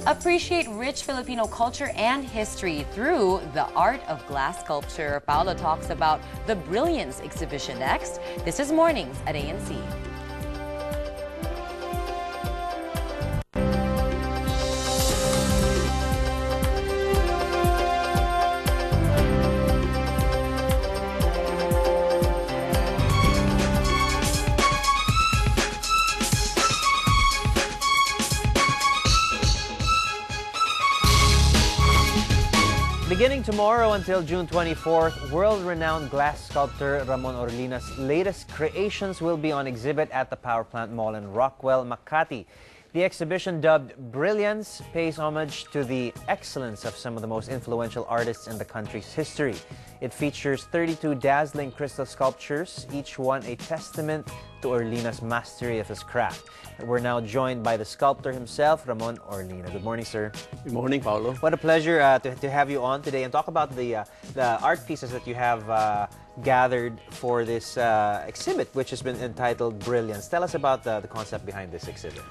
Appreciate rich Filipino culture and history through the art of glass sculpture. Paolo talks about the Brilliance exhibition next. This is Mornings at ANC. Beginning tomorrow until June 24th, world-renowned glass sculptor Ramon Orlina's latest creations will be on exhibit at the Powerplant Mall in Rockwell, Makati. The exhibition, dubbed Brilliance, pays homage to the excellence of some of the most influential artists in the country's history. It features 32 dazzling crystal sculptures, each one a testament to Orlina's mastery of his craft. We're now joined by the sculptor himself, Ramon Orlina. Good morning, sir. Good morning, Paolo. What a pleasure to have you on today and talk about the art pieces that you have gathered for this exhibit, which has been entitled Brilliance. Tell us about the concept behind this exhibit.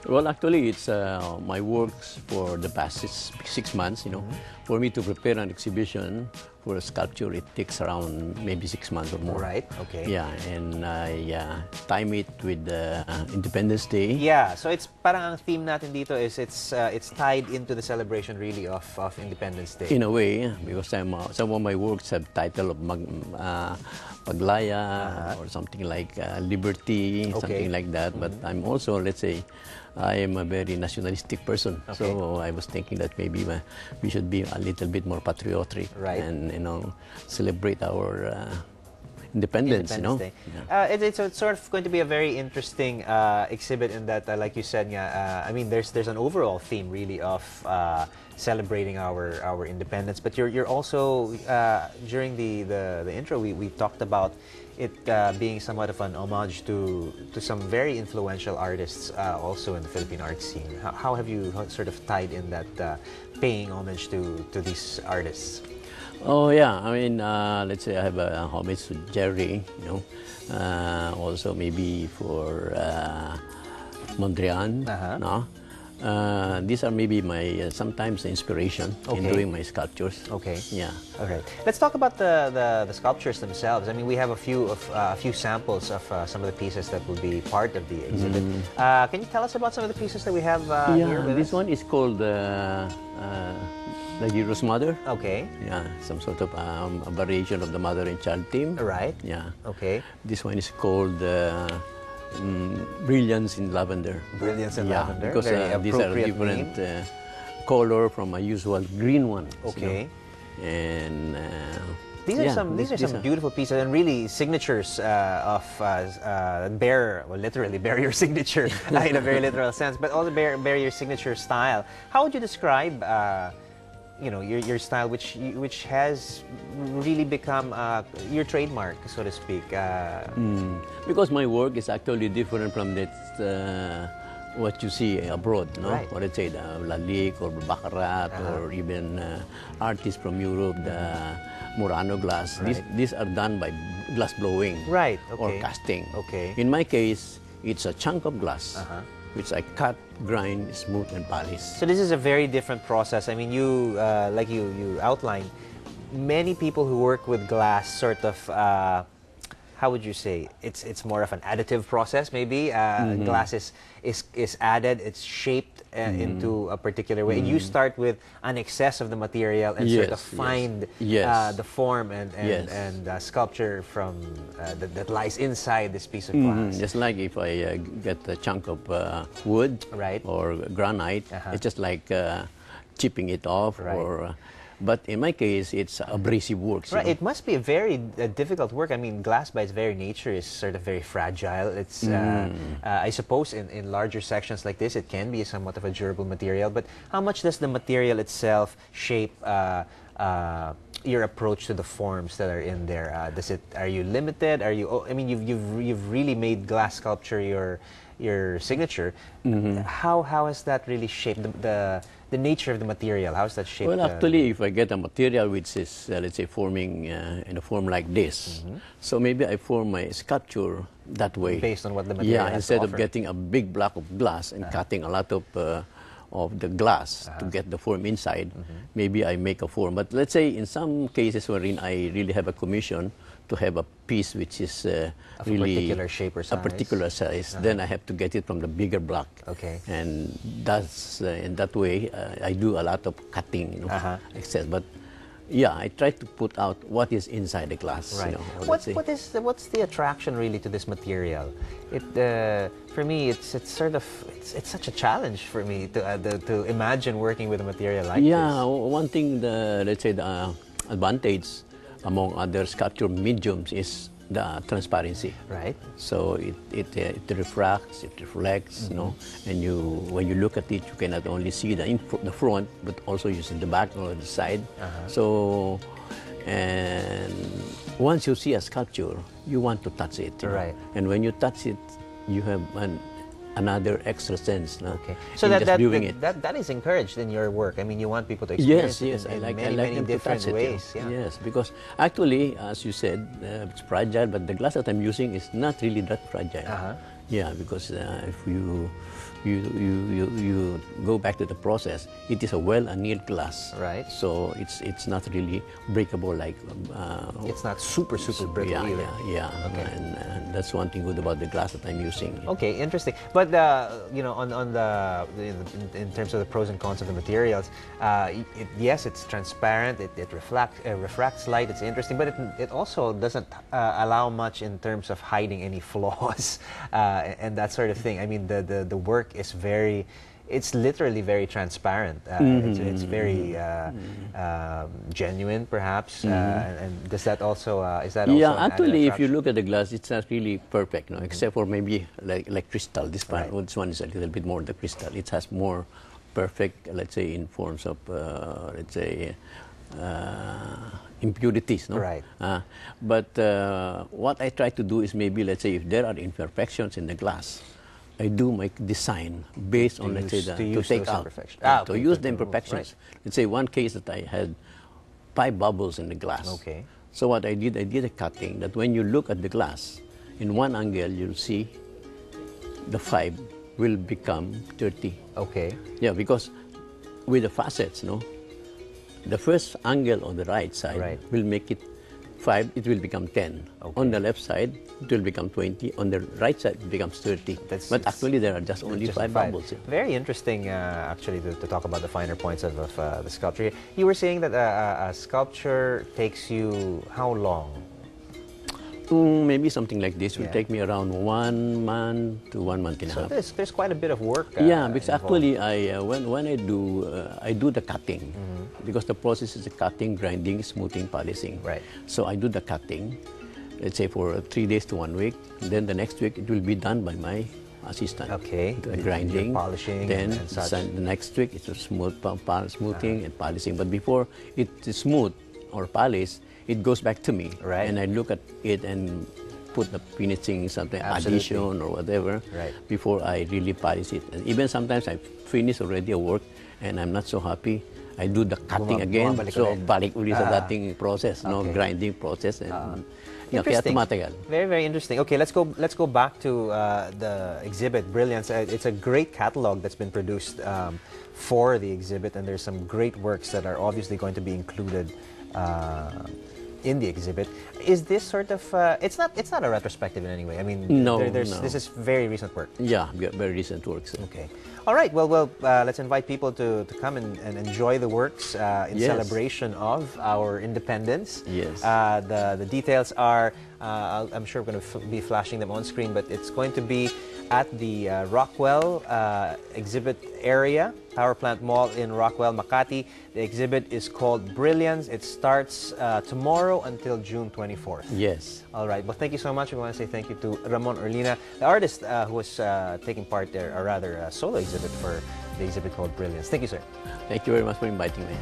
Well, actually, it's my works for the past six months, For me to prepare an exhibition for a sculpture, it takes around maybe 6 months or more. Right, okay. Yeah, and I time it with Independence Day. Yeah, so it's parang ang theme natin dito is it's tied into the celebration really of Independence Day. In a way, because some of my works have title of Paglaya or something like Liberty, something like that. But I'm also, let's say, I am a very nationalistic person, so I was thinking that maybe we should be a little bit more patriotic, and celebrate our independence. Day. Yeah. It's sort of going to be a very interesting exhibit in that, like you said, I mean, there's an overall theme really of celebrating our independence. But you're also during the intro we talked about it being somewhat of an homage to some very influential artists also in the Philippine art scene. How have you sort of tied in that paying homage to these artists? Oh yeah, I mean, let's say I have a homage to Jerry, also maybe for Mondrian, no? These are maybe my sometimes inspiration in doing my sculptures. Okay. Yeah. Okay. Let's talk about the sculptures themselves. I mean, we have a few samples of some of the pieces that will be part of the exhibit. Can you tell us about some of the pieces that we have here with this us? one is called the Hero's Mother. Okay. Yeah, some sort of a variation of the mother and child theme. Right. Yeah. Okay. This one is called Brilliance in Lavender. Brilliance in Lavender. Because these are different color from a usual green one. Okay. And these are some beautiful pieces and really signatures of literally bear your signature in a very literal sense, but also bear your signature style. How would you describe your style, which has really become your trademark, so to speak? Because my work is actually different from that what you see abroad, no? Right. What I say, the Lalique or Baccarat or even artists from Europe, the Murano glass. Right. These are done by glass blowing, right? Or casting. Okay. In my case, it's a chunk of glass, which I cut, grind, smooth, and polish. So this is a very different process. I mean, like you outlined, many people who work with glass sort of, how would you say, it's more of an additive process maybe. Glass is added, it's shaped into a particular way. You start with an excess of the material and sort of find the form and sculpture from that lies inside this piece of glass. Just like if I get a chunk of wood or granite, it's just like chipping it off or But in my case, it's abrasive works. Right. It must be a very difficult work. I mean, glass by its very nature is sort of very fragile. It's, I suppose, in larger sections like this, it can be somewhat of a durable material. But how much does the material itself shape your approach to the forms that are in there? Are you limited? Are you? I mean, you've really made glass sculpture your signature. How has that really shaped the nature of the material? How has that shaped? Well, actually, if I get a material which is, let's say, forming in a form like this, so maybe I form my sculpture that way. Based on what the material has instead to of offer. getting a big block of glass and cutting a lot of of the glass to get the form inside, maybe I make a form. But let's say in some cases wherein I really have a commission to have a piece which is really a particular shape or size. A particular size, then I have to get it from the bigger block. Okay. And that's in that way I do a lot of cutting, you know, excess. But yeah, I try to put out what is inside the glass. Right. You know, what's the attraction really to this material? For me, it's such a challenge for me to imagine working with a material like this. Yeah, one thing, let's say the advantage among other sculpture mediums is the transparency. Right. So it refracts, it reflects, you know, and when you look at it, you can not only see the front, but also you see the back or the side. So, and once you see a sculpture, you want to touch it. You know? Right. And when you touch it, you have another extra sense. No? Okay. So that is encouraged in your work. I mean, you want people to experience it in many different ways. Yeah. Yes, because actually, as you said, it's fragile, but the glass that I'm using is not really that fragile. Yeah, because if you go back to the process, it is a well annealed glass. Right. So it's not really breakable like. It's not super brittle either. Yeah. Okay. And that's one thing good about the glass that I'm using. Okay, interesting. But you know, in terms of the pros and cons of the materials, yes, it's transparent. It refracts light. It's interesting, but it also doesn't allow much in terms of hiding any flaws and that sort of thing. I mean, the work is it's literally very transparent. It's very genuine, perhaps. And does that also is that also? Yeah, actually, if you look at the glass, it's not really perfect, no, except for maybe like crystal. This one is a little bit more the crystal. It has more perfect, let's say, in forms of let's say impurities, no? Right. But what I try to do is maybe, let's say, if there are imperfections in the glass, I do make design based on, let's say, to take out, to use the imperfections. Right. Let's say one case that I had 5 bubbles in the glass. Okay. So what I did a cutting that when you look at the glass, in one angle you'll see the 5 will become 30. Okay. Yeah, because with the facets, no, the first angle on the right side will make it 5, it will become 10. Okay. On the left side, it will become 20. On the right side, it becomes 30. But actually, there are just only 5 bubbles. Yeah. Very interesting, actually, to talk about the finer points of the sculpture. You were saying that a sculpture takes you how long? Maybe something like this will take me around 1 month to 1 month and a half. So there's quite a bit of work. Yeah, because actually, when I do the cutting, because the process is the cutting, grinding, smoothing, polishing. Right. So I do the cutting, let's say for 3 days to 1 week. Then the next week it will be done by my assistant. Okay. The grinding, polishing, then and such. The next week it's a smoothing and polishing. But before it is smooth or polished, it goes back to me, and I look at it and put the finishing, something addition or whatever, before I really polish it. And even sometimes I finish already a work and I'm not so happy, I do the cutting again. So balik uli sa dating process, no, grinding process, and interesting. Very, very interesting. Okay, let's go back to the exhibit, Brilliance. It's a great catalog that's been produced for the exhibit, and there's some great works that are obviously going to be included in the exhibit. Is this sort of it's not a retrospective in any way? I mean, no. This is very recent work. Yeah, very recent works. Okay. All right. Well, let's invite people to come and enjoy the works in celebration of our independence. Yes. The details are I'm sure we're going to be flashing them on screen, but it's going to be at the Rockwell exhibit area, Powerplant Mall in Rockwell, Makati. The exhibit is called Brilliance. It starts tomorrow until June 24th. Yes. All right. Well, thank you so much. We want to say thank you to Ramon Orlina, the artist who was taking part there, or rather a solo exhibit for the exhibit called Brilliance. Thank you, sir. Thank you very much for inviting me.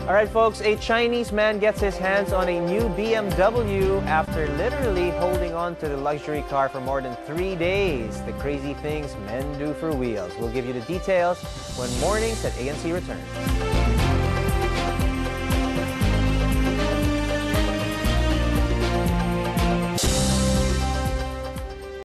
All right, folks. A Chinese man gets his hands on a new BMW after literally holding on to the luxury car for more than 3 days. The crazy things men do for wheels. We'll give you the details when Mornings at ANC returns.